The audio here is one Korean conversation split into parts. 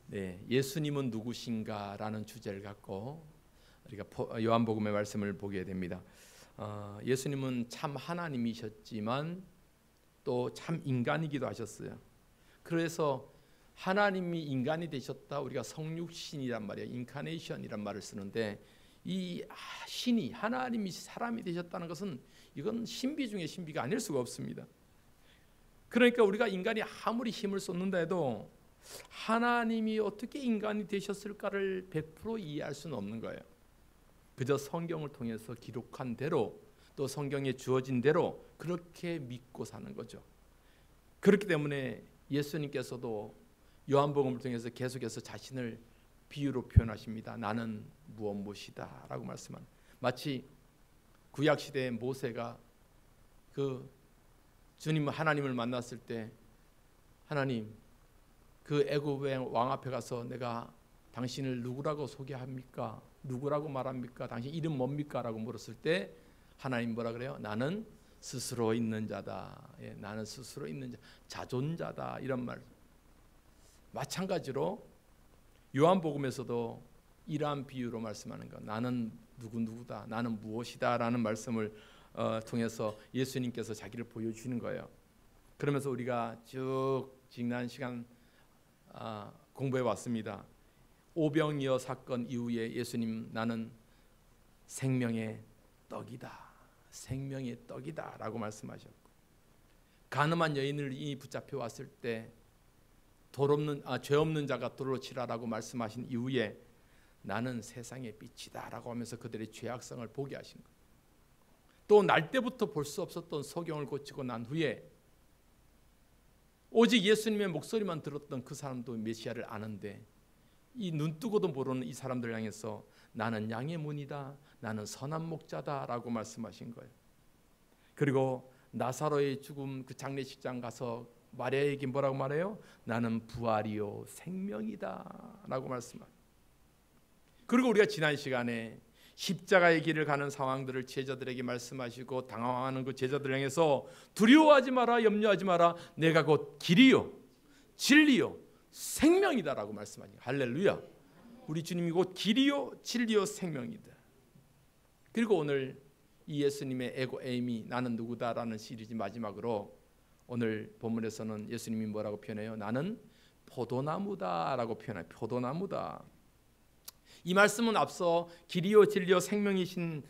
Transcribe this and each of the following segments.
네, 예수님은 누구신가라는 주제를 갖고 우리가 요한복음의 말씀을 보게 됩니다. 예수님은 참 하나님이셨지만 또 참 인간이기도 하셨어요. 그래서 하나님이 인간이 되셨다, 우리가 성육신이란 말이에요. 인카네이션이란 말을 쓰는데, 이 신이 하나님이 사람이 되셨다는 것은 이건 신비 중에 신비가 아닐 수가 없습니다. 그러니까 우리가 인간이 아무리 힘을 쏟는다 해도 하나님이 어떻게 인간이 되셨을까를 100% 이해할 수는 없는 거예요. 그저 성경을 통해서 기록한 대로, 또 성경에 주어진 대로 그렇게 믿고 사는 거죠. 그렇기 때문에 예수님께서도 요한복음을 통해서 계속해서 자신을 비유로 표현하십니다. 나는 무엇이다 라고 말씀합니다. 마치 구약시대의 모세가 그 주님 하나님을 만났을 때, 하나님, 그 애굽의 왕 앞에 가서 내가 당신을 누구라고 소개합니까? 누구라고 말합니까? 당신 이름 뭡니까? 라고 물었을 때 하나님 뭐라 그래요? 나는 스스로 있는 자다. 예, 나는 스스로 있는 자, 자존자다, 이런 말. 마찬가지로 요한복음에서도 이러한 비유로 말씀하는 것, 나는 누구다, 나는 무엇이다 라는 말씀을 통해서 예수님께서 자기를 보여주시는 거예요. 그러면서 우리가 쭉 지난 시간 공부해 왔습니다. 오병이어 사건 이후에 예수님, 나는 생명의 떡이다, 생명의 떡이다 라고 말씀하셨고, 가늠한 여인을 붙잡혀 왔을 때 죄 없는 자가 돌로 치라라고 말씀하신 이후에 나는 세상의 빛이다 라고 하면서 그들의 죄악성을 보게 하신 거예요. 또 날 때부터 볼 수 없었던 소경을 고치고 난 후에 오직 예수님의 목소리만 들었던 그 사람도 메시아를 아는데, 이 눈뜨고도 모르는 이 사람들 향해서 나는 양의 문이다, 나는 선한 목자다 라고 말씀하신 거예요. 그리고 나사로의 죽음 그 장례식장 가서 마리아에게 뭐라고 말해요? 나는 부활이요 생명이다 라고 말씀합니다. 그리고 우리가 지난 시간에 십자가의 길을 가는 상황들을 제자들에게 말씀하시고 당황하는 그 제자들 향해서 두려워하지 마라, 염려하지 마라, 내가 곧 길이요 진리요 생명이다 라고 말씀하시고, 할렐루야. 우리 주님이 곧 길이요 진리요 생명이다. 그리고 오늘 이 예수님의 에고 에이미, 나는 누구다라는 시리즈 마지막으로 오늘 본문에서는 예수님이 뭐라고 표현해요? 나는 포도나무다라고 표현해요. 포도나무다. 이 말씀은 앞서 길이요 진리요 생명이신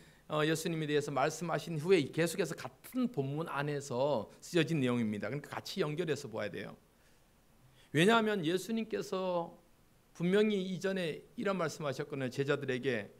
예수님에 대해서 말씀하신 후에 계속해서 같은 본문 안에서 쓰여진 내용입니다. 그러니까 같이 연결해서 봐야 돼요. 왜냐하면 예수님께서 분명히 이전에 이런 말씀하셨거든요. 제자들에게,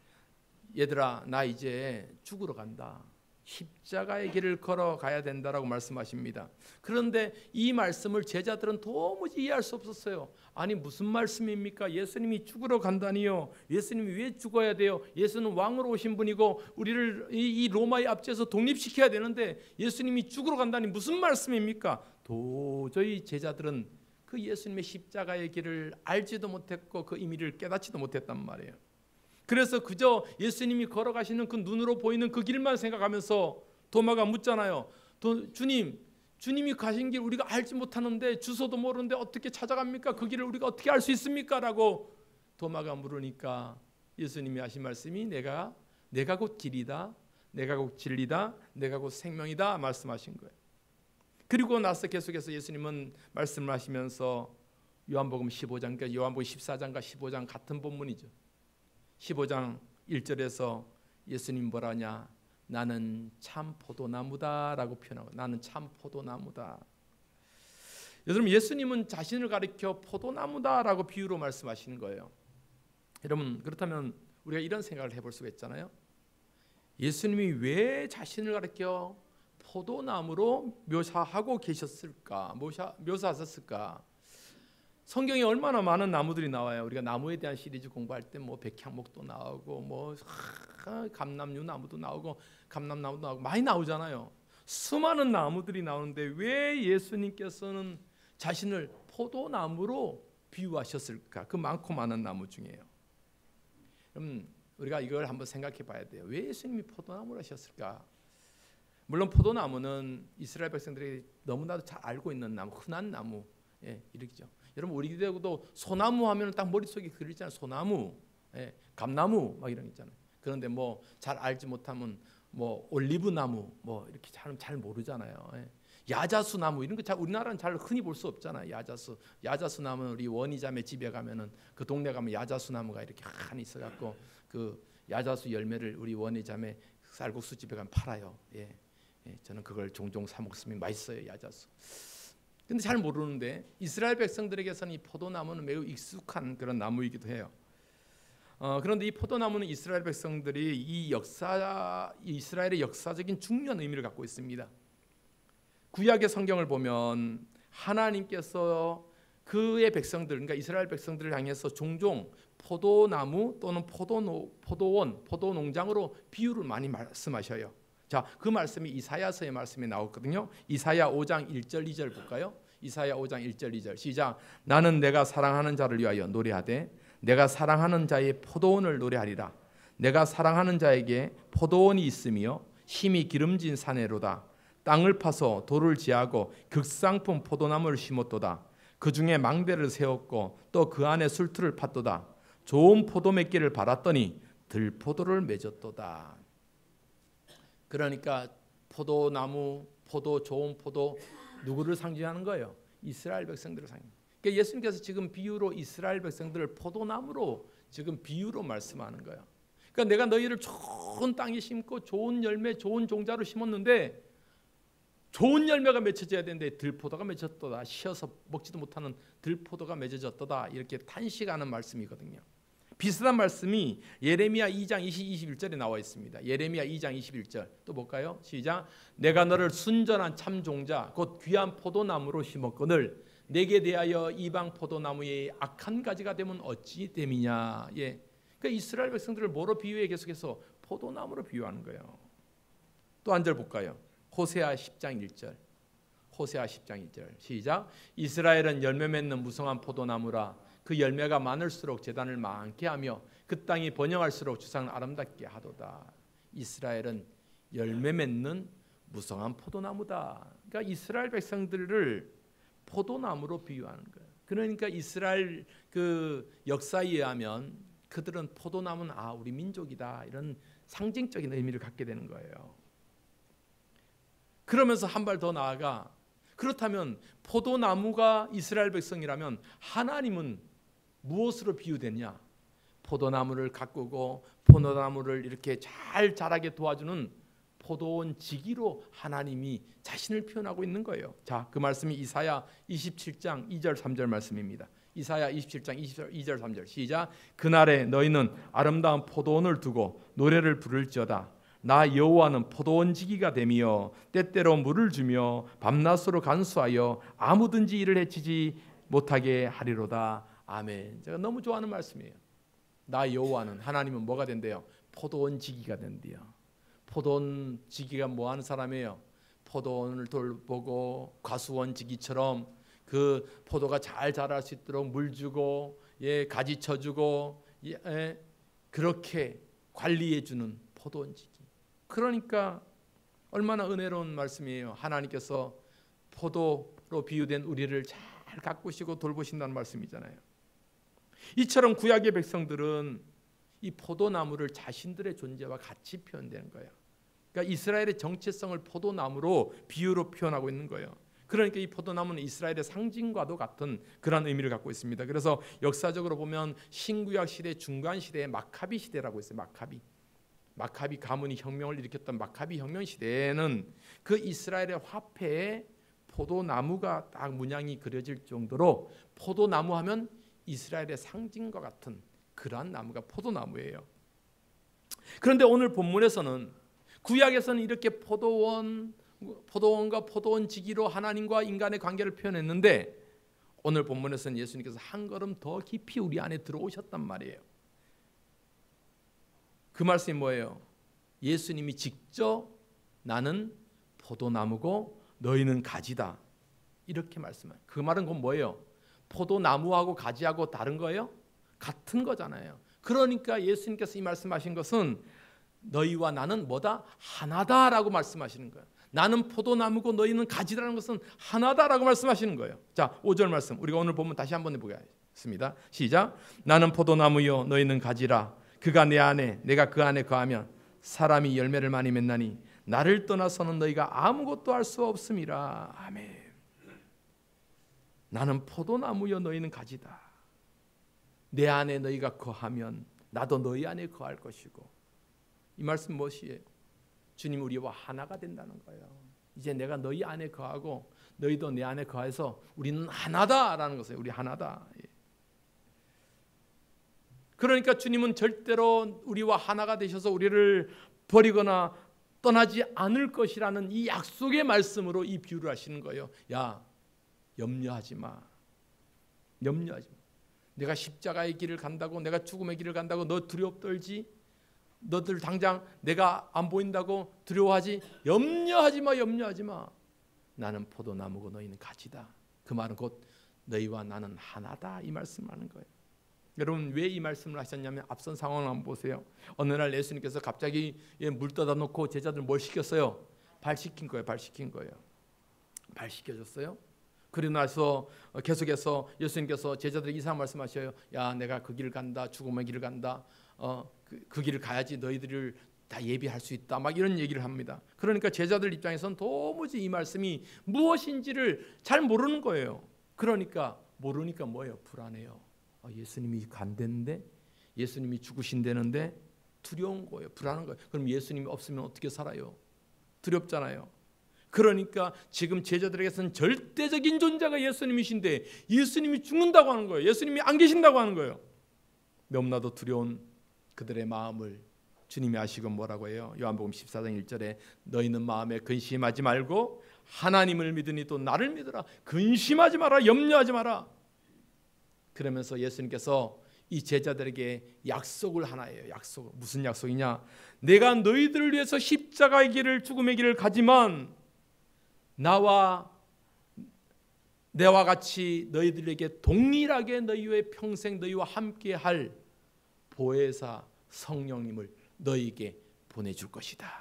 얘들아, 나 이제 죽으러 간다, 십자가의 길을 걸어가야 된다라고 말씀하십니다. 그런데 이 말씀을 제자들은 도무지 이해할 수 없었어요. 아니 무슨 말씀입니까? 예수님이 죽으러 간다니요? 예수님이 왜 죽어야 돼요? 예수는 왕으로 오신 분이고 우리를 이 로마의 압제에서 독립시켜야 되는데 예수님이 죽으러 간다니 무슨 말씀입니까? 도저히 제자들은 그 예수님의 십자가의 길을 알지도 못했고 그 의미를 깨닫지도 못했단 말이에요. 그래서 그저 예수님이 걸어가시는 그 눈으로 보이는 그 길만 생각하면서 도마가 묻잖아요. 주님이 가신 길 우리가 알지 못하는데, 주소도 모르는데 어떻게 찾아갑니까? 그 길을 우리가 어떻게 알 수 있습니까? 라고 도마가 물으니까 예수님이 하신 말씀이 내가 곧 길이다, 내가 곧 진리다, 내가 곧 생명이다 말씀하신 거예요. 그리고 나서 계속해서 예수님은 말씀을 하시면서 요한복음 15장, 그러니까 요한복음 14장과 15장 같은 본문이죠. 15장 1절에서 예수님 뭐라 하냐? 나는 참 포도나무다 라고 표현하고, 나는 참 포도나무다. 여러분, 예수님은 자신을 가리켜 포도나무다 라고 비유로 말씀하시는 거예요. 여러분, 그렇다면 우리가 이런 생각을 해볼 수가 있잖아요. 예수님이 왜 자신을 가리켜 포도나무로 묘사하고 계셨을까? 묘사하셨을까? 성경에 얼마나 많은 나무들이 나와요. 우리가 나무에 대한 시리즈 공부할 때 뭐 백향목도 나오고 뭐 감람류 나무도 나오고 감람나무도 나오고 많이 나오잖아요. 수많은 나무들이 나오는데 왜 예수님께서는 자신을 포도나무로 비유하셨을까? 그 많고 많은 나무 중에요. 그럼 우리가 이걸 한번 생각해 봐야 돼요. 왜 예수님이 포도나무를 하셨을까? 물론 포도나무는 이스라엘 백성들이 너무나도 잘 알고 있는 나무, 흔한 나무, 이렇게죠. 여러분 우리 기대도 소나무 하면 딱 머릿속에 그리잖아요. 소나무, 예, 감나무 막 이런 거 있잖아요. 그런데 뭐 잘 알지 못하면 뭐 올리브나무 뭐 이렇게 잘 모르잖아요. 예. 야자수나무 이런 거 잘 우리나라는 잘 흔히 볼 수 없잖아요. 야자수나무는 우리 원희자매 집에 가면은 그 동네 가면 야자수나무가 이렇게 한 있어갖고 그 야자수 열매를 우리 원희자매 쌀국수 집에 가면 팔아요. 예. 예, 저는 그걸 종종 사 먹으면 맛있어요. 야자수. 근데 잘 모르는데 이스라엘 백성들에게서는 이 포도나무는 매우 익숙한 그런 나무이기도 해요. 그런데 이 포도나무는 이스라엘 백성들이 이스라엘의 역사적인 중요한 의미를 갖고 있습니다. 구약의 성경을 보면 하나님께서 그의 백성들, 그러니까 이스라엘 백성들을 향해서 종종 포도나무 또는 포도원, 포도농장으로 비유를 많이 말씀하셔요. 자, 그 말씀이 이사야서의 말씀에 나왔거든요. 이사야 5장 1절 2절 볼까요? 이사야 5장 1절 2절 시작. 나는 내가 사랑하는 자를 위하여 노래하되 내가 사랑하는 자의 포도원을 노래하리라. 내가 사랑하는 자에게 포도원이 있으며 힘이 기름진 사내로다. 땅을 파서 돌을 지하고 극상품 포도나무를 심었도다. 그 중에 망대를 세웠고 또 그 안에 술틀을 팠도다. 좋은 포도 맺기를 바랐더니 들포도를 맺었도다. 그러니까 포도나무, 좋은 포도 누구를 상징하는 거예요? 이스라엘 백성들을 상징. 그러니까 예수님께서 지금 비유로 이스라엘 백성들을 포도나무로 지금 비유로 말씀하는 거예요. 그러니까 내가 너희를 좋은 땅에 심고 좋은 열매, 좋은 종자로 심었는데 좋은 열매가 맺혀져야 되는데 들포도가 맺혔도다. 쉬어서 먹지도 못하는 들포도가 맺어졌도다. 이렇게 탄식하는 말씀이거든요. 비슷한 말씀이 예레미야 2장 21절에 나와 있습니다. 예레미야 2장 21절 또 볼까요? 시작. 내가 너를 순전한 참종자 곧 귀한 포도나무로 심었거늘 내게 대하여 이방 포도나무의 악한 가지가 되면 어찌 됨이냐. 예. 그러니까 이스라엘 백성들을 뭐로 비유해? 계속해서 포도나무로 비유하는 거예요. 또 한 절 볼까요? 호세아 10장 1절. 호세아 10장 1절 시작. 이스라엘은 열매 맺는 무성한 포도나무라. 그 열매가 많을수록 제단을 많게 하며 그 땅이 번영할수록 주상을 아름답게 하도다. 이스라엘은 열매 맺는 무성한 포도나무다. 그러니까 이스라엘 백성들을 포도나무로 비유하는 거예요. 그러니까 이스라엘 그 역사에 의하면 그들은 포도나무는 우리 민족이다 이런 상징적인 의미를 갖게 되는 거예요. 그러면서 한 발 더 나아가 그렇다면 포도나무가 이스라엘 백성이라면 하나님은 무엇으로 비유됐냐? 포도나무를 가꾸고 포도나무를 이렇게 잘 자라게 도와주는 포도원 지기로 하나님이 자신을 표현하고 있는 거예요. 자, 그 말씀이 이사야 27장 2절 3절 말씀입니다. 이사야 27장 2절 3절 시작. 그날에 너희는 아름다운 포도원을 두고 노래를 부를지어다. 나 여호와는 포도원 지기가 되며 때때로 물을 주며 밤낮으로 간수하여 아무든지 이를 해치지 못하게 하리로다. 아멘. 제가 너무 좋아하는 말씀이에요. 나 여호와는 하나님은 뭐가 된대요? 포도원 지기가 된대요. 포도원 지기가 뭐 하는 사람이에요? 포도원을 돌보고 과수원 지기처럼 그 포도가 잘 자랄 수 있도록 물 주고 가지 쳐주고 그렇게 관리해 주는 포도원 지기. 그러니까 얼마나 은혜로운 말씀이에요. 하나님께서 포도로 비유된 우리를 잘 가꾸시고 돌보신다는 말씀이잖아요. 이처럼 구약의 백성들은 이 포도나무를 자신들의 존재와 같이 표현되는 거예요. 그러니까 이스라엘의 정체성을 포도나무로 비유로 표현하고 있는 거예요. 그러니까 이 포도나무는 이스라엘의 상징과도 같은 그런 의미를 갖고 있습니다. 그래서 역사적으로 보면 신구약 시대 중간 시대에 마카비 시대라고 있어요. 마카비 가문이 혁명을 일으켰던 마카비 혁명 시대에는 그 이스라엘의 화폐에 포도나무가 딱 문양이 그려질 정도로 포도나무 하면 이스라엘의 상징과 같은 그러한 나무가 포도나무예요. 그런데 오늘 본문에서는 구약에서는 이렇게 포도원과 포도원 지기로 하나님과 인간의 관계를 표현했는데 오늘 본문에서는 예수님께서 한 걸음 더 깊이 우리 안에 들어오셨단 말이에요. 그 말씀이 뭐예요? 예수님이 직접 나는 포도나무고 너희는 가지다 이렇게 말씀해요. 그 말은 그건 뭐예요? 포도나무하고 가지하고 다른 거예요? 같은 거잖아요. 그러니까 예수님께서 이 말씀하신 것은 너희와 나는 뭐다? 하나다라고 말씀하시는 거예요. 나는 포도나무고 너희는 가지라는 것은 하나다라고 말씀하시는 거예요. 자, 5절 말씀 우리가 오늘 보면 다시 한번 해보겠습니다. 시작. 나는 포도나무요 너희는 가지라. 그가 내 안에 내가 그 안에 거하면 사람이 열매를 많이 맺나니 나를 떠나서는 너희가 아무것도 할 수 없음이라. 아멘. 나는 포도나무요 너희는 가지다. 내 안에 너희가 거하면 나도 너희 안에 거할 것이고. 이 말씀 무엇이에요? 주님 우리와 하나가 된다는 거예요. 이제 내가 너희 안에 거하고 너희도 내 안에 거해서 우리는 하나다라는 것이에요. 우리 하나다. 그러니까 주님은 절대로 우리와 하나가 되셔서 우리를 버리거나 떠나지 않을 것이라는 이 약속의 말씀으로 이 비유를 하시는 거예요. 야, 염려하지 마. 염려하지 마. 내가 십자가의 길을 간다고, 내가 죽음의 길을 간다고 너 두렵 떨지? 너들 당장 내가 안 보인다고 두려워하지? 염려하지 마. 염려하지 마. 나는 포도나무고 너희는 가지다. 그 말은 곧 너희와 나는 하나다 이 말씀을 하는 거예요. 여러분 왜 이 말씀을 하셨냐면 앞선 상황을 한번 보세요. 어느 날 예수님께서 갑자기 물 떠다 놓고 제자들 뭘 시켰어요? 발 씻긴 거예요. 발 씻긴 거예요. 발 씻겨줬어요. 그리고 나서 계속해서 예수님께서 제자들에게 이상한 말씀하셔요. 야, 내가 그 길을 간다. 죽음의 길을 간다. 그 길을 가야지 너희들을 다 예비할 수 있다. 막 이런 얘기를 합니다. 그러니까 제자들 입장에서는 도무지 이 말씀이 무엇인지를 잘 모르는 거예요. 그러니까 모르니까 뭐예요? 불안해요. 예수님이 간대는데, 예수님이 죽으신다는데 두려운 거예요. 불안한 거예요. 그럼 예수님이 없으면 어떻게 살아요? 두렵잖아요. 그러니까 지금 제자들에게서는 절대적인 존재가 예수님이신데 예수님이 죽는다고 하는 거예요. 예수님이 안 계신다고 하는 거예요. 너무나도 두려운 그들의 마음을 주님이 아시고 뭐라고 해요? 요한복음 14장 1절에 너희는 마음에 근심하지 말고 하나님을 믿으니 또 나를 믿으라. 근심하지 마라. 염려하지 마라. 그러면서 예수님께서 이 제자들에게 약속을 하나 해요. 약속. 무슨 약속이냐? 내가 너희들을 위해서 십자가의 길을, 죽음의 길을 가지만 나와 같이 너희들에게 동일하게 너희의 평생 너희와 함께할 보혜사 성령님을 너희에게 보내줄 것이다.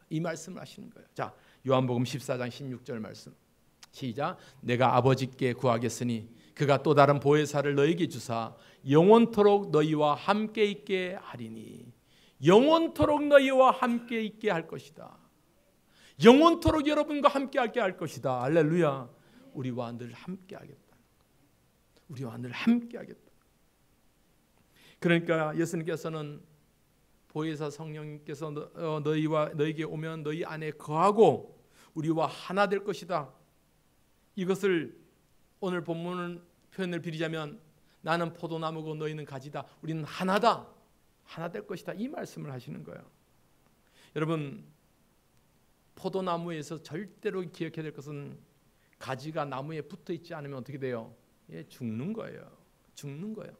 이 말씀을 하시는 거예요. 자, 요한복음 14장 16절 말씀. 시작. 내가 아버지께 구하겠으니 그가 또 다른 보혜사를 너희에게 주사 영원토록 너희와 함께 있게 하리니. 영원토록 너희와 함께 있게 할 것이다. 영원토록 여러분과 함께 할 것이다. 할렐루야. 우리와 늘 함께 하겠다. 우리와 늘 함께 하겠다. 그러니까 예수님께서는 보혜사 성령님께서 너희에게 오면 너희 안에 거하고 우리와 하나 될 것이다. 이것을 오늘 본문 표현을 빌리자면 나는 포도나무고 너희는 가지다. 우리는 하나다. 하나 될 것이다. 이 말씀을 하시는 거예요. 여러분 포도나무에서 절대로 기억해야 될 것은 가지가 나무에 붙어 있지 않으면 어떻게 돼요? 죽는 거예요. 죽는 거예요.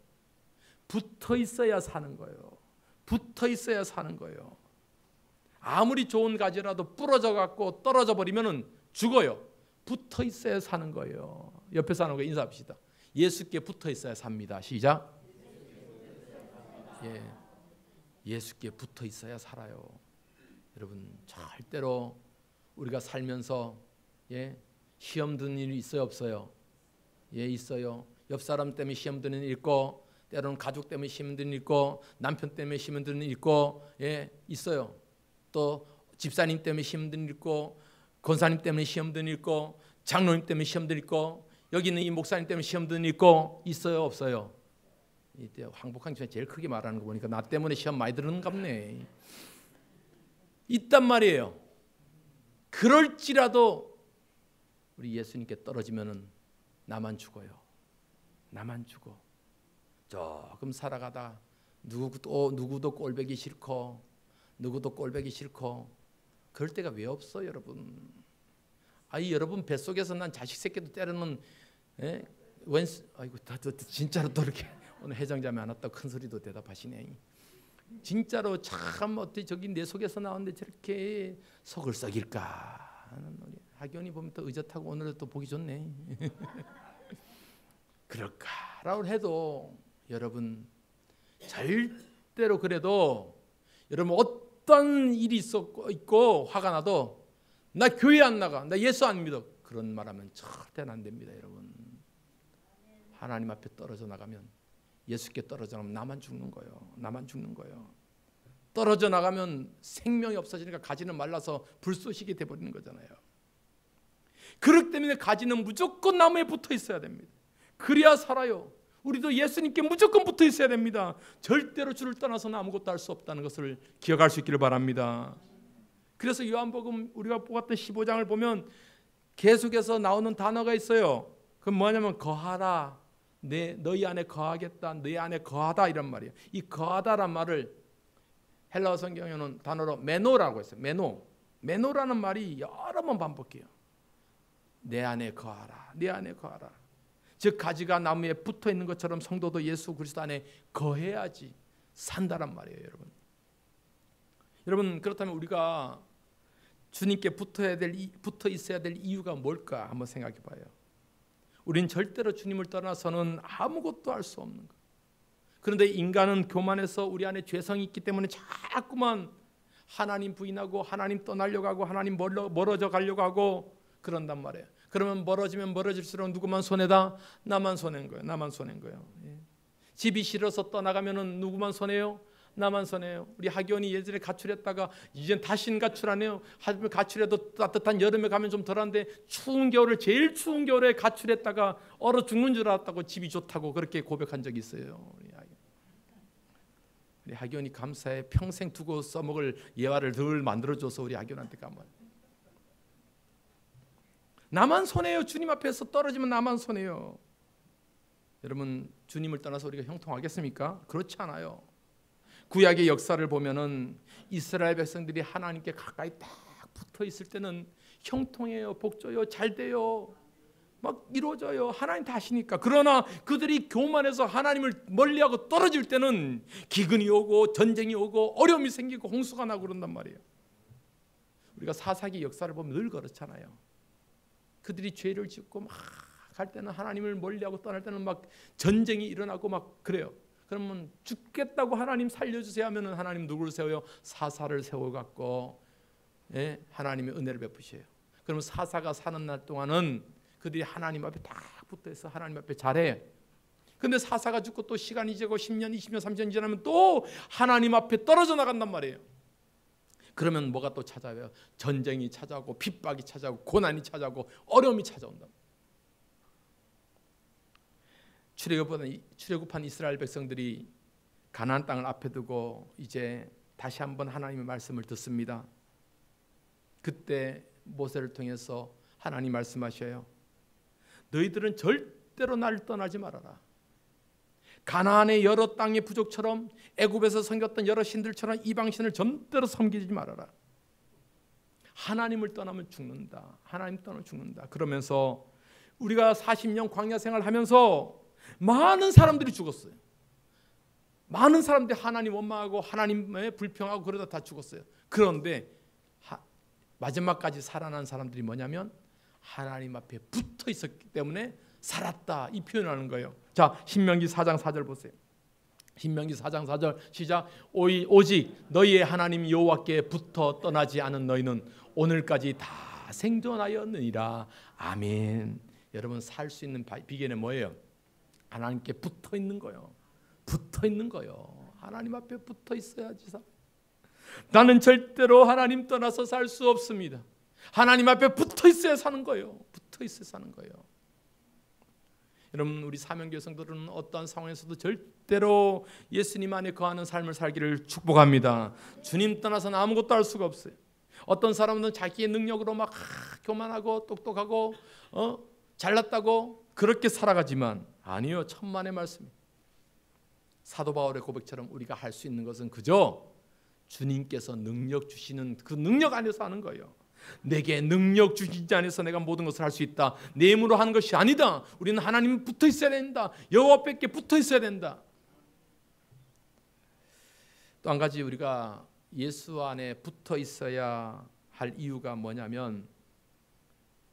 붙어 있어야 사는 거예요. 붙어 있어야 사는 거예요. 아무리 좋은 가지라도 부러져 갖고 떨어져 버리면은 죽어요. 붙어 있어야 사는 거예요. 옆에 사는 거 인사합시다. 예수께 붙어 있어야 삽니다. 시작. 예수께 붙어 있어야 살아요. 여러분 절대로 우리가 살면서 시험 드는 일이 있어요, 없어요? 있어요. 옆 사람 때문에 시험 드는 일 있고, 때로는 가족 때문에 시험 드는 일 있고, 남편 때문에 시험 드는 일 있고, 있어요. 또 집사님 때문에 시험 드는 일 있고, 권사님 때문에 시험 드는 일 있고, 장로님 때문에 시험 드는 일 있고, 여기 있는 이 목사님 때문에 시험 드는 일 있고, 있어요, 없어요? 이때 황복한 집에 제일 크게 말하는 거 보니까 나 때문에 시험 많이 들었는갑네. 있단 말이에요. 그럴지라도 우리 예수님께 떨어지면은 나만 죽어요. 나만 죽어. 조금 살아가다 누구도 꼴보기 싫고 누구도 꼴보기 싫고 그럴 때가 왜 없어 여러분? 여러분 뱃속에서 난 자식 새끼도 때로는 아이고 진짜로 또 이렇게 오늘 회장자매 안 왔다고 큰 소리도 대답하시네. 진짜로 참 어떻게 저기 내 속에서 나왔는데 저렇게 속을 썩일까 하는 우리 하기원이 보면 또 의젓하고 오늘은 또 보기 좋네. 그럴까라고 해도 여러분 절대로 그래도 여러분 어떤 일이 있고 화가 나도 나 교회 안 나가. 나 예수 안 믿어. 그런 말하면 절대는 안 됩니다, 여러분. 하나님 앞에 떨어져 나가면, 예수께 떨어져 나가면 나만 죽는 거예요. 나만 죽는 거예요. 떨어져 나가면 생명이 없어지니까 가지는 말라서 불쏘시개 돼버리는 거잖아요. 그렇기 때문에 가지는 무조건 나무에 붙어 있어야 됩니다. 그래야 살아요. 우리도 예수님께 무조건 붙어 있어야 됩니다. 절대로 주를 떠나서는 아무것도 할 수 없다는 것을 기억할 수 있기를 바랍니다. 그래서 요한복음 우리가 보았던 15장을 보면 계속해서 나오는 단어가 있어요. 그건 뭐냐면 거하라, 너희 안에 거하겠다, 너희 안에 거하다 이런 말이에요. 이 거하다란 말을 헬라어 성경에는 단어로 메노라고 했어요. 메노라는 말이 여러 번 반복해요. 내 안에 거하라, 내 안에 거하라. 즉 가지가 나무에 붙어 있는 것처럼 성도도 예수 그리스도 안에 거해야지 산다란 말이에요, 여러분. 여러분, 그렇다면 우리가 주님께 붙어 있어야 될 이유가 뭘까 한번 생각해 봐요. 우린 절대로 주님을 떠나서는 아무것도 할 수 없는 것. 그런데 인간은 교만해서 우리 안에 죄성이 있기 때문에 자꾸만 하나님 부인하고 하나님 떠나려고 하고 하나님 멀어져 가려고 하고 그런단 말이에요. 그러면 멀어지면 멀어질수록 누구만 손해다? 나만 손해인 거예요. 나만 손해인 거예요. 예. 집이 싫어서 떠나가면은 누구만 손해요? 나만 손해요. 우리 하기원이 예전에 가출했다가 이젠 다시는 가출 안 해요. 하지만 가출해도 따뜻한 여름에 가면 좀 덜한데 추운 겨울에, 제일 추운 겨울에 가출했다가 얼어 죽는 줄 알았다고 집이 좋다고 그렇게 고백한 적이 있어요. 우리 하기원이 감사해. 평생 두고 써먹을 예화를 늘 만들어줘서 우리 하기원한테 가면 나만 손해요. 주님 앞에서 떨어지면 나만 손해요. 여러분, 주님을 떠나서 우리가 형통하겠습니까? 그렇지 않아요. 구약의 역사를 보면은 이스라엘 백성들이 하나님께 가까이 딱 붙어 있을 때는 형통해요, 복져요, 잘 돼요, 막 이루어져요. 하나님 다 하시니까. 그러나 그들이 교만해서 하나님을 멀리하고 떨어질 때는 기근이 오고 전쟁이 오고 어려움이 생기고 홍수가 나고 그런단 말이에요. 우리가 사사기 역사를 보면 늘 그렇잖아요. 그들이 죄를 짓고 막 갈 때는 하나님을 멀리하고 떠날 때는 막 전쟁이 일어나고 막 그래요. 그러면 죽겠다고 하나님 살려주세요 하면은 하나님 누구를 세워요? 사사를 세워갖고 하나님의 은혜를 베푸셔요. 그러면 사사가 사는 날 동안은 그들이 하나님 앞에 다 붙어있어 하나님 앞에 잘해. 근데 사사가 죽고 또 시간이 지나고 10년, 20년, 30년 지나면 또 하나님 앞에 떨어져 나간단 말이에요. 그러면 뭐가 또 찾아와요? 전쟁이 찾아오고 핍박이 찾아오고 고난이 찾아오고 어려움이 찾아온다. 출애굽한 이스라엘 백성들이 가나안 땅을 앞에 두고 이제 다시 한번 하나님의 말씀을 듣습니다. 그때 모세를 통해서 하나님 말씀하셔요. 너희들은 절대로 나를 떠나지 말아라. 가나안의 여러 땅의 부족처럼 애굽에서 섬겼던 여러 신들처럼 이방신을 절대로 섬기지 말아라. 하나님을 떠나면 죽는다. 하나님 떠나면 죽는다. 그러면서 우리가 40년 광야 생활하면서 많은 사람들이 죽었어요. 많은 사람들이 하나님 원망하고 하나님에 불평하고 그러다 다 죽었어요. 그런데 마지막까지 살아난 사람들이 뭐냐면 하나님 앞에 붙어 있었기 때문에 살았다, 이 표현을 하는 거예요. 자, 신명기 4장 4절 보세요. 신명기 4장 4절 시작. 오직 너희의 하나님 여호와께 붙어 떠나지 않은 너희는 오늘까지 다 생존하였느니라. 아멘. 여러분, 살 수 있는 비결은 뭐예요? 하나님께 붙어 있는 거예요. 붙어 있는 거예요. 하나님 앞에 붙어 있어야지 살. 나는 절대로 하나님 떠나서 살 수 없습니다. 하나님 앞에 붙어 있어야 사는 거예요. 붙어 있어야 사는 거예요. 여러분, 우리 사명교회 성도들은 어떠한 상황에서도 절대로 예수님 안에 거하는 삶을 살기를 축복합니다. 주님 떠나서는 아무것도 할 수가 없어요. 어떤 사람은 자기의 능력으로 막 교만하고 똑똑하고 잘났다고 그렇게 살아가지만 아니요, 천만의 말씀. 사도 바울의 고백처럼 우리가 할 수 있는 것은 그저 주님께서 능력 주시는 그 능력 안에서 하는 거예요. 내게 능력 주시지 않아서 내가 모든 것을 할 수 있다. 내 힘으로 하는 것이 아니다. 우리는 하나님 붙어 있어야 된다. 여호와께 붙어 있어야 된다. 또 한 가지 우리가 예수 안에 붙어 있어야 할 이유가 뭐냐면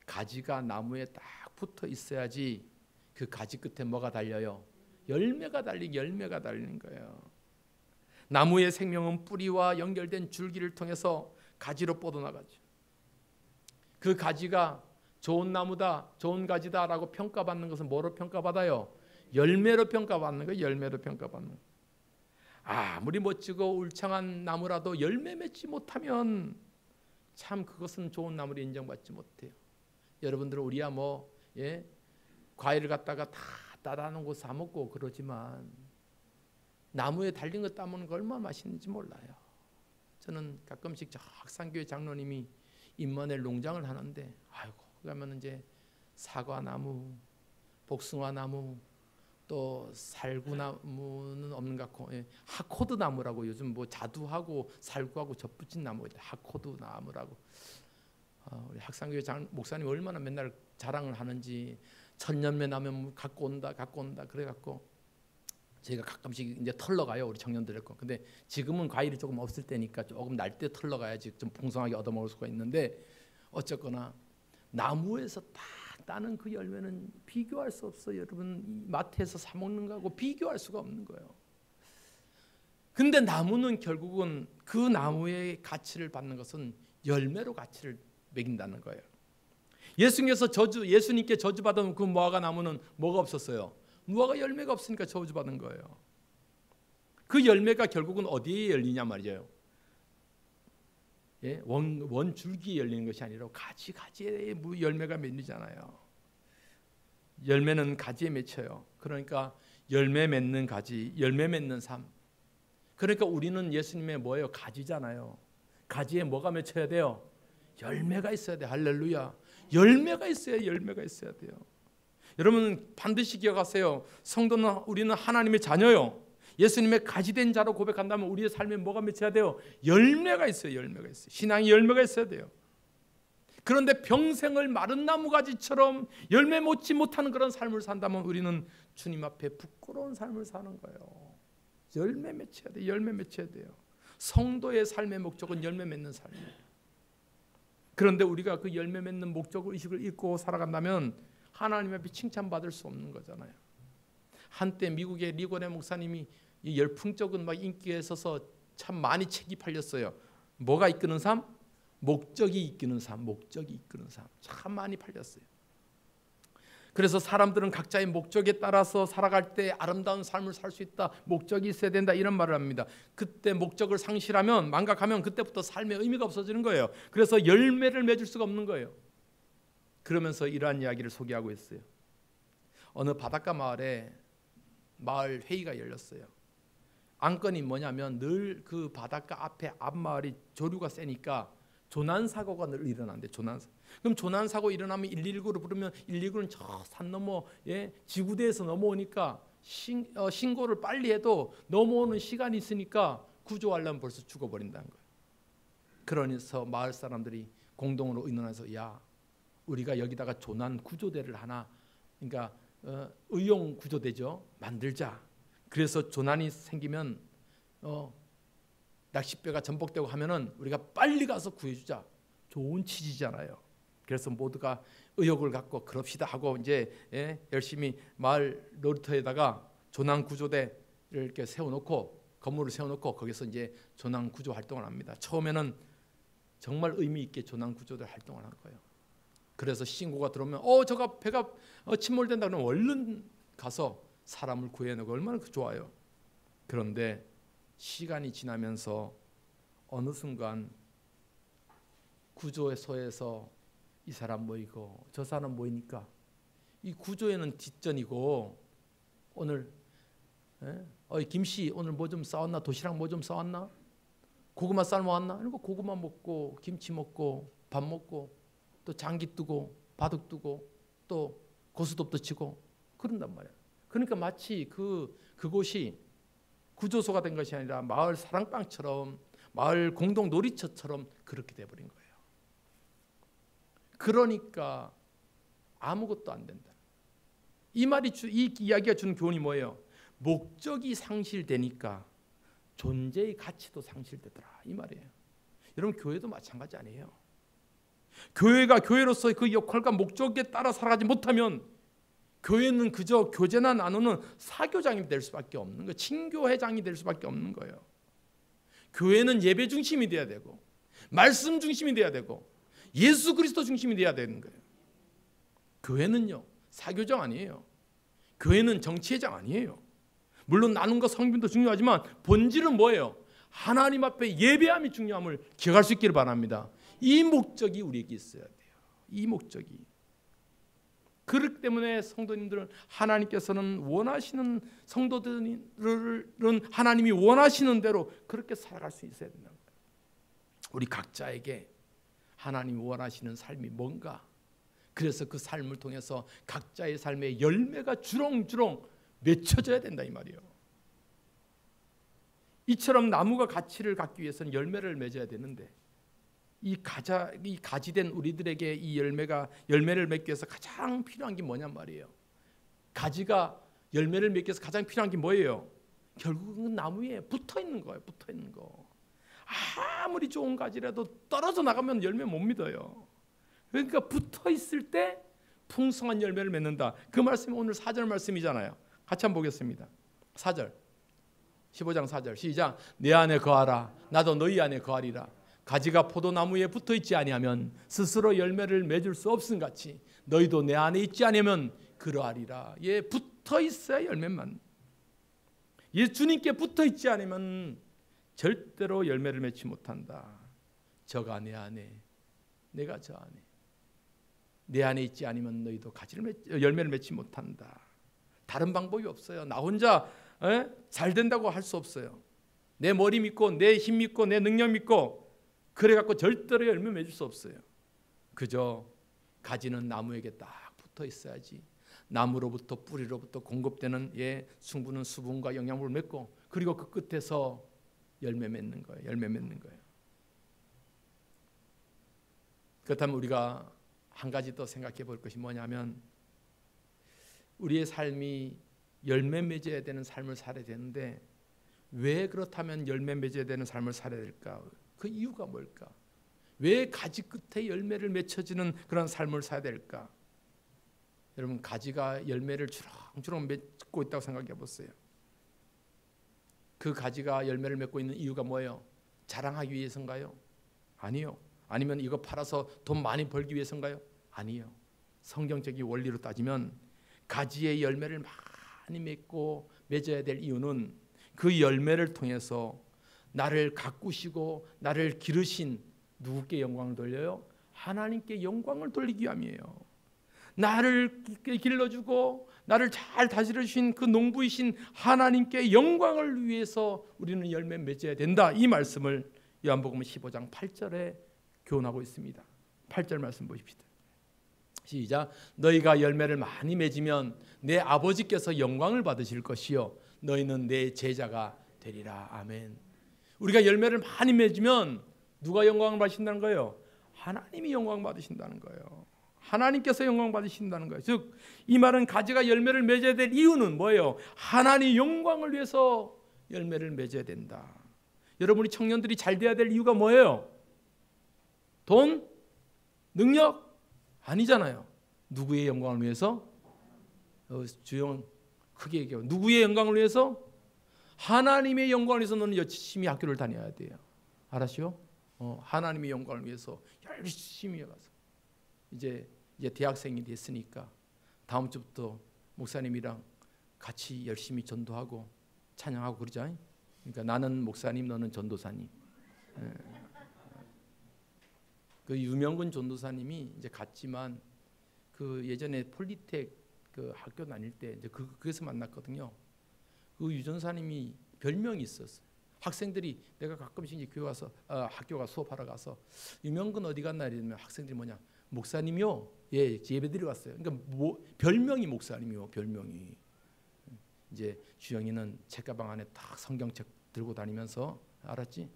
가지가 나무에 딱 붙어 있어야지 그 가지 끝에 뭐가 달려요? 열매가 달리는 거예요. 나무의 생명은 뿌리와 연결된 줄기를 통해서 가지로 뻗어나가죠. 그 가지가 좋은 나무다, 좋은 가지다라고 평가받는 것은 뭐로 평가받아요? 열매로 평가받는 거예요. 열매로 평가받는 거예요. 아무리 멋지고 울창한 나무라도 열매 맺지 못하면 참 그것은 좋은 나무로 인정받지 못해요. 여러분들은 우리야 과일을 갖다가 다 따다 놓고 사 먹고 그러지만 나무에 달린 거 따먹는 거 얼마나 맛있는지 몰라요. 저는 가끔씩 저 학산교회 장로님이 임마누엘 농장을 하는데 그러면 이제 사과나무, 복숭아나무, 또 살구나무는 없는 것 같고 하코드 나무라고 요즘 자두하고 살구하고 접붙인 나무가 있다. 하코드 나무라고. 우리 학산교회 목사님 얼마나 맨날 자랑을 하는지 천년매 나면 갖고 온다 그래갖고 저희가 가끔씩 이제 털러 가요, 우리 청년들의 거. 근데 지금은 과일이 조금 없을 때니까 조금 날 때 털러 가야지 좀 풍성하게 얻어먹을 수가 있는데 어쨌거나 나무에서 딱 따는 그 열매는 비교할 수 없어요. 여러분 이 마트에서 사 먹는 거하고 비교할 수가 없는 거예요. 근데 나무는 결국은 그 나무의 가치를 받는 것은 열매로 가치를 매긴다는 거예요. 예수님께 저주받은 그 무화과 나무는 뭐가 없었어요? 무화과 열매가 없으니까 저주받은 거예요. 그 열매가 결국은 어디에 열리냐 말이에요. 원줄기에 열리는 것이 아니라 가지에 열매가 맺리잖아요. 열매는 가지에 맺혀요. 그러니까 열매 맺는 가지, 열매 맺는 삶. 그러니까 우리는 예수님의 뭐예요? 가지잖아요. 가지에 뭐가 맺혀야 돼요? 열매가 있어야 돼. 할렐루야. 열매가 있어야 돼요. 여러분 반드시 기억하세요. 성도는 우리는 하나님의 자녀요. 예수님의 가지된 자로 고백한다면 우리의 삶에 뭐가 맺혀야 돼요? 열매가 있어요. 신앙이 열매가 있어야 돼요. 그런데 평생을 마른 나무가지처럼 열매 맺지 못하는 그런 삶을 산다면 우리는 주님 앞에 부끄러운 삶을 사는 거예요. 열매 맺혀야 돼요. 성도의 삶의 목적은 열매 맺는 삶이에요. 그런데 우리가 그 열매 맺는 목적 의식을 잊고 살아간다면 하나님 앞에 칭찬받을 수 없는 거잖아요. 한때 미국의 리고네 목사님이 이 열풍적인 인기에 있어서 참 많이 책이 팔렸어요. 뭐가 이끄는 삶? 목적이 이끄는 삶. 참 많이 팔렸어요. 그래서 사람들은 각자의 목적에 따라서 살아갈 때 아름다운 삶을 살 수 있다. 목적이 있어야 된다. 이런 말을 합니다. 그때 목적을 상실하면, 망각하면 그때부터 삶의 의미가 없어지는 거예요. 그래서 열매를 맺을 수가 없는 거예요. 그러면서 이러한 이야기를 소개하고 있어요. 어느 바닷가 마을에 마을 회의가 열렸어요. 안건이 뭐냐면 늘 그 바닷가 앞마을이 조류가 세니까 조난사고가 늘 일어난대. 그럼 조난사고 일어나면 119를 부르면 119는 저 산 너머 지구대에서 넘어오니까 신고를 빨리 해도 넘어오는 시간이 있으니까 구조하려면 벌써 죽어버린다는 거예요. 그러면서 마을 사람들이 공동으로 의논해서 우리가 여기다가 조난 구조대를 하나, 그러니까 의용 구조대죠, 만들자. 그래서 조난이 생기면 낚싯배가 전복되고 하면은 우리가 빨리 가서 구해주자. 좋은 취지잖아요. 그래서 모두가 의욕을 갖고 그럽시다 하고 이제 열심히 마을 놀이터에다가 조난 구조대를 이렇게 세워놓고, 건물을 세워놓고 거기서 이제 조난 구조 활동을 합니다. 처음에는 정말 의미 있게 조난 구조대 활동을 한 거예요. 그래서 신고가 들어오면 저가 배가 침몰된다 그러면 얼른 가서 사람을 구해내고 얼마나 좋아요. 그런데 시간이 지나면서 어느 순간 구조소에서 이 사람 모이고 저 사람 모이니까 이 구조에는 뒷전이고, 오늘 김씨 오늘 뭐 좀 싸웠나? 도시락 뭐 좀 싸웠나? 고구마 삶아 왔나? 이런 거 고구마 먹고 김치 먹고 밥 먹고 또 장기 뜨고 바둑 뜨고 또 고스톱도 치고 그런단 말이야. 그러니까 마치 그곳이 구조소가 된 것이 아니라 마을 사랑방처럼, 마을 공동 놀이터처럼 그렇게 돼버린 거예요. 그러니까 아무것도 안 된다. 이 이야기가 주는 교훈이 뭐예요? 목적이 상실되니까 존재의 가치도 상실되더라, 이 말이에요. 여러분 교회도 마찬가지 아니에요? 교회가 교회로서의 그 역할과 목적에 따라 살아가지 못하면 교회는 그저 교제나 나누는 사교장이 될 수밖에 없는 거예요. 친교회장이 될 수밖에 없는 거예요. 교회는 예배 중심이 돼야 되고 말씀 중심이 돼야 되고 예수 그리스도 중심이 돼야 되는 거예요. 교회는요, 사교장 아니에요. 교회는 정치회장 아니에요. 물론 나눔과 성김도 중요하지만 본질은 뭐예요? 하나님 앞에 예배함이 중요함을 기억할 수 있기를 바랍니다. 이 목적이 우리에게 있어야 돼요. 이 목적이. 그렇기 때문에 성도님들은 하나님께서는 원하시는, 성도들은 하나님이 원하시는 대로 그렇게 살아갈 수 있어야 된다는 거예요. 우리 각자에게 하나님이 원하시는 삶이 뭔가, 그래서 그 삶을 통해서 각자의 삶의 열매가 주렁주렁 맺혀져야 된다 이 말이에요. 이처럼 나무가 가치를 갖기 위해서는 열매를 맺어야 되는데, 이 가지된 우리들에게 이 열매를 맺기 위해서 가장 필요한 게 뭐냔 말이에요. 가지가 열매를 맺기 위해서 가장 필요한 게 뭐예요? 결국은 나무에 붙어 있는 거예요. 붙어 있는 거. 아무리 좋은 가지라도 떨어져 나가면 열매 못 믿어요. 그러니까 붙어 있을 때 풍성한 열매를 맺는다. 그 말씀이 오늘 4절 말씀이잖아요. 같이 한번 보겠습니다. 4절, 15장 4절 시작. 내 안에 거하라, 나도 너희 안에 거하리라. 가지가 포도나무에 붙어 있지 아니하면 스스로 열매를 맺을 수 없음 같이 너희도 내 안에 있지 아니하면 그러하리라. 예, 붙어 있어야 열매만. 예, 주님께 붙어 있지 않으면 절대로 열매를 맺지 못한다. 저가 내 안에, 내가 저 안에. 내 안에 있지 않으면 너희도 열매를 맺지 못한다. 다른 방법이 없어요. 나 혼자 잘 된다고 할 수 없어요. 내 머리 믿고 내 힘 믿고 내 능력 믿고 그래갖고 절대로 열매 맺을 수 없어요. 그저 가지는 나무에게 딱 붙어 있어야지. 나무로부터 뿌리로부터 공급되는 충분한 수분과 영양분을 맺고, 그리고 그 끝에서 열매 맺는 거예요. 열매 맺는 거예요. 그렇다면 우리가 한 가지 더 생각해 볼 것이 뭐냐면, 우리의 삶이 열매 맺어야 되는 삶을 살아야 되는데 왜 그렇다면 열매 맺어야 되는 삶을 살아야 될까? 그 이유가 뭘까? 왜 가지 끝에 열매를 맺혀지는 그런 삶을 살아야 될까? 여러분, 가지가 열매를 주렁주렁 맺고 있다고 생각해 보세요. 그 가지가 열매를 맺고 있는 이유가 뭐예요? 자랑하기 위해서인가요? 아니요. 아니면 이거 팔아서 돈 많이 벌기 위해서인가요? 아니요. 성경적인 원리로 따지면 가지의 열매를 많이 맺고 맺어야 될 이유는 그 열매를 통해서 나를 가꾸시고 나를 기르신 누구께 영광을 돌려요? 하나님께 영광을 돌리기 위함이에요. 나를 길러주고 나를 잘 다스려주신 그 농부이신 하나님께 영광을 위해서 우리는 열매 맺어야 된다. 이 말씀을 요한복음 15장 8절에 교훈하고 있습니다. 8절 말씀 보십시다. 시작. 너희가 열매를 많이 맺으면 내 아버지께서 영광을 받으실 것이요 너희는 내 제자가 되리라. 아멘. 우리가 열매를 많이 맺으면 누가 영광을 받으신다는 거예요? 하나님이 영광 받으신다는 거예요. 하나님께서 영광 받으신다는 거예요. 즉 이 말은 가지가 열매를 맺어야 될 이유는 뭐예요? 하나님의 영광을 위해서 열매를 맺어야 된다. 여러분이 청년들이 잘 돼야 될 이유가 뭐예요? 돈? 능력? 아니잖아요. 누구의 영광을 위해서? 주영 크게 얘기해요. 누구의 영광을 위해서? 하나님의 영광을 위해서 너는 열심히 학교를 다녀야 돼요. 알았죠? 하나님의 영광을 위해서 열심히 가서 이제 대학생이 됐으니까 다음 주부터 목사님이랑 같이 열심히 전도하고 찬양하고 그러자. 그러니까 나는 목사님, 너는 전도사님. 그 유명근 전도사님이 이제 갔지만 그 예전에 폴리텍 그 학교 다닐 때 이제 그에서 만났거든요. 그 유 전사님이 별명이 있었어요. 학생들이 내가 가끔씩 이제 교회 가서 학교 가 수업하러 가서 유명근 어디 갔나 이러면 학생들이 뭐냐 목사님이요. 예, 예배드리러 왔어요. 그러니까 별명이 목사님이요. 별명이. 이제 주영이는 책가방 안에 딱 성경책 들고 다니면서 알았지?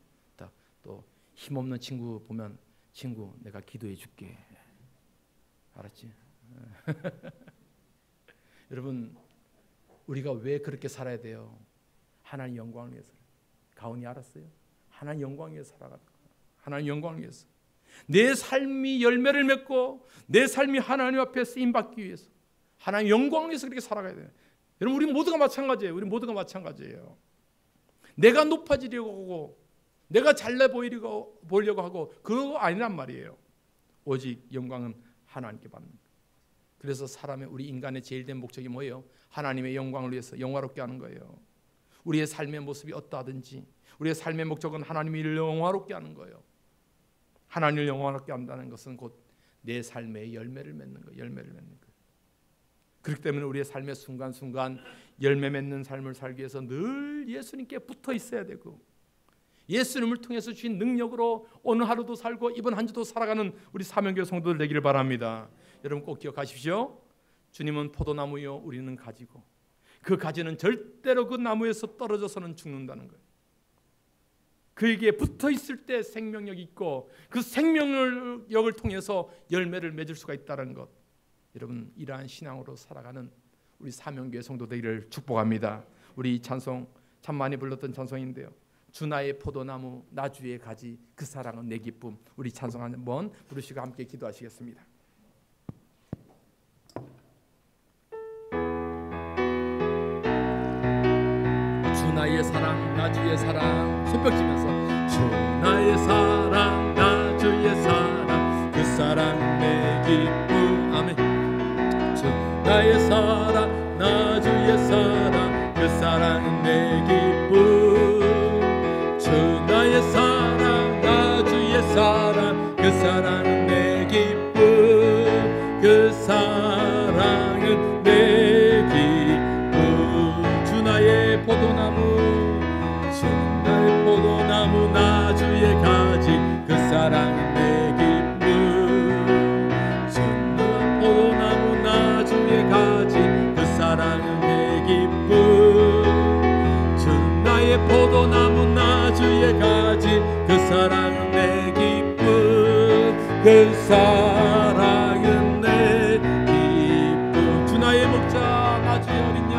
또 힘없는 친구 보면 친구 내가 기도해 줄게. 알았지? 여러분 우리가 왜 그렇게 살아야 돼요? 하나님 영광을 위해서. 가온이 알았어요? 하나님 영광을 위해서 살아갈 거야. 하나님 영광을 위해서. 내 삶이 열매를 맺고 내 삶이 하나님 앞에 쓰임 받기 위해서 하나님 영광을 위해서 그렇게 살아가야 돼요. 여러분 우리 모두가 마찬가지예요. 우리 모두가 마찬가지예요. 내가 높아지려고 하고 내가 잘나 보이려고 하고 그거 아니란 말이에요. 오직 영광은 하나님께 받는 거예요. 그래서 사람의 우리 인간의 제일 된 목적이 뭐예요? 하나님의 영광을 위해서 영화롭게 하는 거예요. 우리의 삶의 모습이 어떠하든지 우리의 삶의 목적은 하나님을 영화롭게 하는 거예요. 하나님을 영화롭게 한다는 것은 곧 내 삶의 열매를 맺는 거예요. 열매를 맺는 거예요. 그렇기 때문에 우리의 삶의 순간순간 열매 맺는 삶을 살기 위해서 늘 예수님께 붙어 있어야 되고 예수님을 통해서 주신 능력으로 오늘 하루도 살고 이번 한 주도 살아가는 우리 사명교회 성도들 되기를 바랍니다. 여러분 꼭 기억하십시오. 주님은 포도나무요 우리는 가지고 그 가지는 절대로 그 나무에서 떨어져서는 죽는다는 거예요. 그에게 붙어 있을 때 생명력이 있고 그 생명력을 통해서 열매를 맺을 수가 있다는 것, 여러분 이러한 신앙으로 살아가는 우리 사명교회 성도 되기를 축복합니다. 우리 찬송 참 많이 불렀던 찬송인데요, 주 나의 포도나무 나 주의 가지 그 사랑은 내 기쁨, 우리 찬송 한번 부르시고 함께 기도하시겠습니다. 주 나의 사랑 나 주의 사랑 손뼉치면서 주 나의 사랑 나 주의 사랑 그 사랑 내 기쁨. 아멘. 주 나의 사랑 나 주의 사랑 그 사랑 내 기쁨. 주 나의 사랑 나 주의 사랑 그 사랑 내 기쁨. 그 사랑은 내 기쁨. 주 나의 포도나무 주 나의 포도나무 나 주의 가지 그 사랑은 내 기쁨. 주 나의 포도나무 나 주의 가지 그 사랑은 내 기쁨. 주 나의 포도나무 나 주의 가지 그 사랑은 내 기쁨. 그 사랑은 내 기쁨. 주 나의 목자 나 주의 어린 양,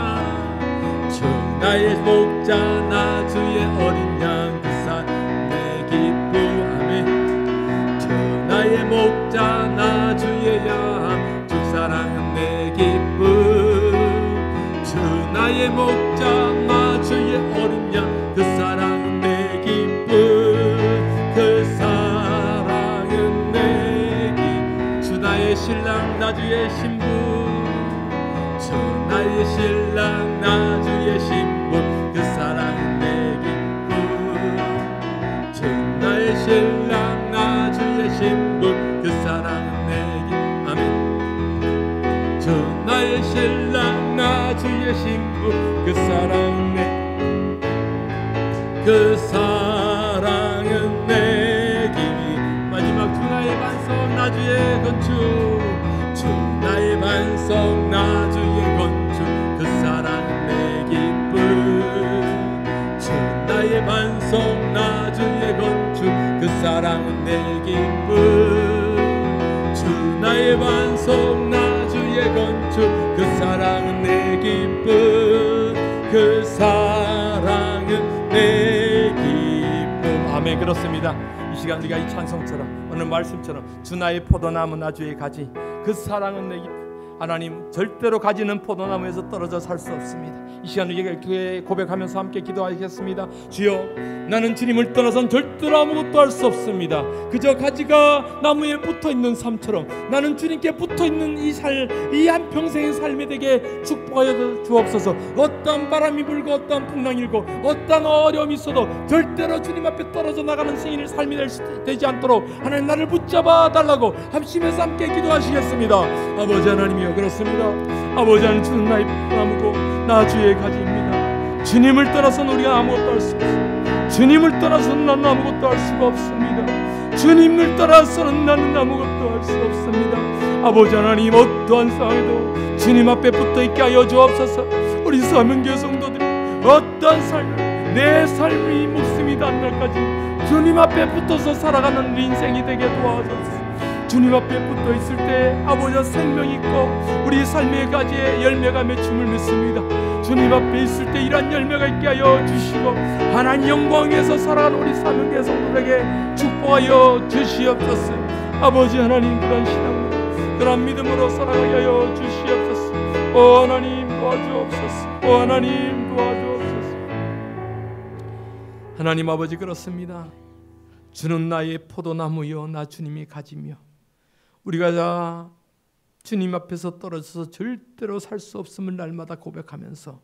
주 나의 목자 나 주의 어린 양 그 사랑 내 기쁨. 아멘. 주 나의 목자 나 주의 양 주 사랑은 내 기쁨. 주 나의 목자 나 주의 어린 양 그 사랑은 내 기쁨. 그 사랑은 내 기쁨. 주 나의 신랑 나 주의 신부, 주 나의 신랑 나 주의 신부 그 사랑은 내 기쁨. 주 나의 신랑 나 주의 신부 그 사랑은 내 기쁨. 아멘. 주 나의 신랑 나 주의 신부 그 사랑은 내 그 사랑은 내 기쁨. 마지막 주 나의 반석 나 주의 건축, 주 나의 반석 나 주의 건축 그 사랑은 내 기쁨. 주 나의 반석 나 주의 건축 그 사랑은 내 기쁨. 주 나의 반석 나 주의 건축 그 사랑은 내 기쁨. 그 사랑은 내 기쁨. 아멘. 그렇습니다. 이 시간 우리가 이 찬송처럼 오늘 말씀처럼 주 나의 포도나무 나 주의 가지 그 사랑은 내 기쁨. 하나님 절대로 가지는 포도나무에서 떨어져 살 수 없습니다. 이 시간 우리가 고백하면서 함께 기도하겠습니다. 주여, 나는 주님을 떠나선 절대로 아무것도 할 수 없습니다. 그저 가지가 나무에 붙어있는 삶처럼 나는 주님께 붙어있는 이 한평생의 삶이 되게 축복하여 주옵소서. 어떤 바람이 불고 어떤 풍랑이 일고 어떤 어려움이 있어도 절대로 주님 앞에 떨어져 나가는 생일의 삶이 되지 않도록 하나님 나를 붙잡아 달라고 합심해서 함께 기도하시겠습니다. 아버지 하나님이여, 그렇습니다. 아버지 하나님, 주는 나의 포도나무고 나 주의 가지입니다. 주님을 떠나서는 우리가 아무것도 할 수 없습니다. 주님을 떠나서는 나는 아무것도 할 수가 없습니다. 주님을 떠나서는 나는 아무것도 할 수 없습니다. 아버지 하나님, 어떠한 상황에도 주님 앞에 붙어있게 하여 주옵소서. 우리 사명교회 성도들이 어떠한 삶을, 내 삶이 목숨이 닿는 날까지 주님 앞에 붙어서 살아가는 우리 인생이 되게 도와주옵소서. 주님 앞에 붙어 있을 때 아버지와 생명이 있고 우리 삶의 가지에 열매가 맺춤을 믿습니다. 주님 앞에 있을 때 이러한 열매가 있게 하여 주시고 하나님 영광 위에서 살아가는 우리 사명교회 성도들에게 축복하여 주시옵소서. 아버지 하나님, 그런 신앙으로 그런 믿음으로 살아가게 하여 주시옵소서. 오 하나님 도와주옵소서. 오 하나님 도와주옵소서. 하나님 아버지, 그렇습니다. 주는 나의 포도나무여 나 주님이 가지며 우리가 주님 앞에서 떨어져서 절대로 살 수 없음을 날마다 고백하면서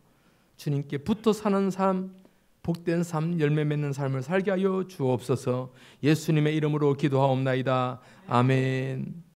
주님께 붙어 사는 삶, 복된 삶, 열매 맺는 삶을 살게 하여 주옵소서. 예수님의 이름으로 기도하옵나이다. 아멘.